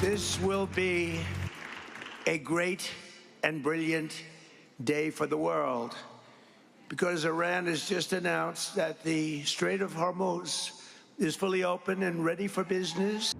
This will be a great and brilliant day for the world because Iran has just announced that the Strait of Hormuz is fully open and ready for business.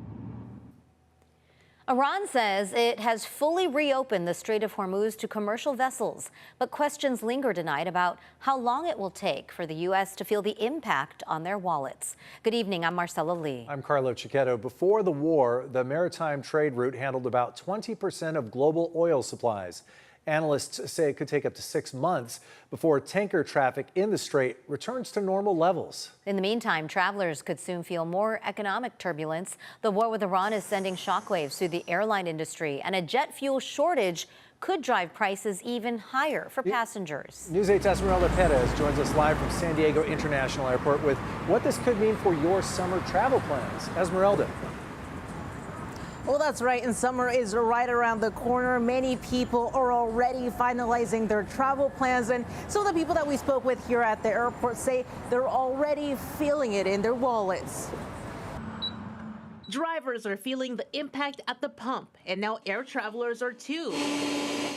Iran says it has fully reopened the Strait of Hormuz to commercial vessels, but questions linger tonight about how long it will take for the U.S. to feel the impact on their wallets. Good evening, I'm Marcella Lee. I'm Carlo Cicchetto. Before the war, the maritime trade route handled about 20% of global oil supplies. Analysts say it could take up to 6 months before tanker traffic in the strait returns to normal levels. In the meantime, travelers could soon feel more economic turbulence. The war with Iran is sending shockwaves through the airline industry, and a jet fuel shortage could drive prices even higher for passengers. News 8's Esmeralda Perez joins us live from San Diego International Airport with what this could mean for your summer travel plans. Esmeralda. Well, that's right, and summer is right around the corner. Many people are already finalizing their travel plans, and some of the people that we spoke with here at the airport say they're already feeling it in their wallets. Drivers are feeling the impact at the pump, and now air travelers are too,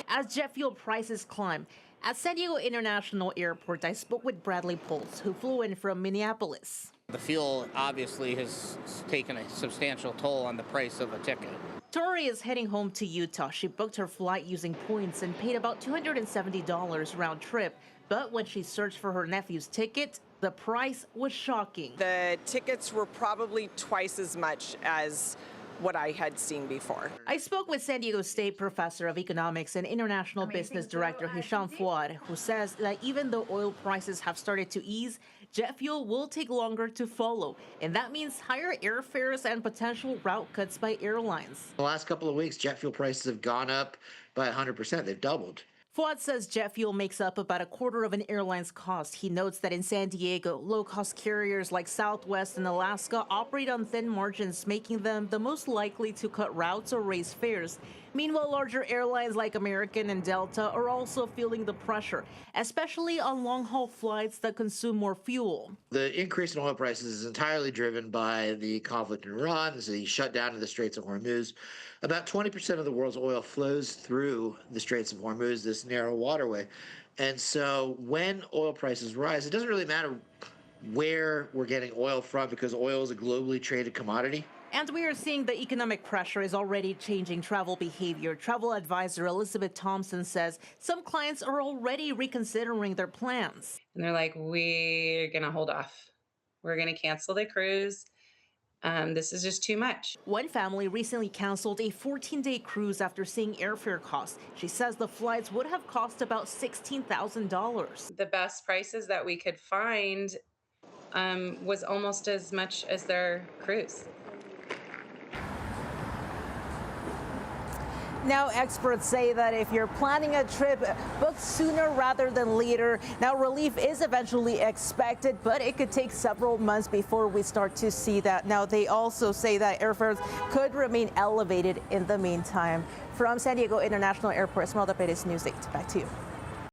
as jet fuel prices climb. At San Diego International Airport, I spoke with Bradley Pulse, who flew in from Minneapolis. The fuel obviously has taken a substantial toll on the price of a ticket. Tori is heading home to Utah. She booked her flight using points and paid about $270 round trip. But when she searched for her nephew's ticket, the price was shocking. The tickets were probably twice as much as what I had seen before. I spoke with San Diego State Professor of Economics and International Business Director Hisham Fouad, who says that even though oil prices have started to ease, jet fuel will take longer to follow, and that means higher airfares and potential route cuts by airlines. The last couple of weeks, jet fuel prices have gone up by 100%. They've doubled. Fouad says jet fuel makes up about a quarter of an airline's cost. He notes that in San Diego, low-cost carriers like Southwest and Alaska operate on thin margins, making them the most likely to cut routes or raise fares. Meanwhile, larger airlines like American and Delta are also feeling the pressure, especially on long-haul flights that consume more fuel. The increase in oil prices is entirely driven by the conflict in Iran, the shutdown of the Straits of Hormuz. About 20% of the world's oil flows through the Straits of Hormuz, this narrow waterway. And so when oil prices rise, it doesn't really matter where we're getting oil from because oil is a globally traded commodity. And we are seeing the economic pressure is already changing travel behavior. Travel advisor Elizabeth Thompson says some clients are already reconsidering their plans. And they're like, we're going to hold off. We're going to cancel the cruise. This is just too much. One family recently canceled a 14-day cruise after seeing airfare costs. She says the flights would have cost about $16,000. The best prices that we could find was almost as much as their cruise. Now, experts say that if you're planning a trip, book sooner rather than later. Now, relief is eventually expected, but it could take several months before we start to see that. Now, they also say that airfares could remain elevated in the meantime. From San Diego International Airport, Esmeralda Perez, News 8. Back to you.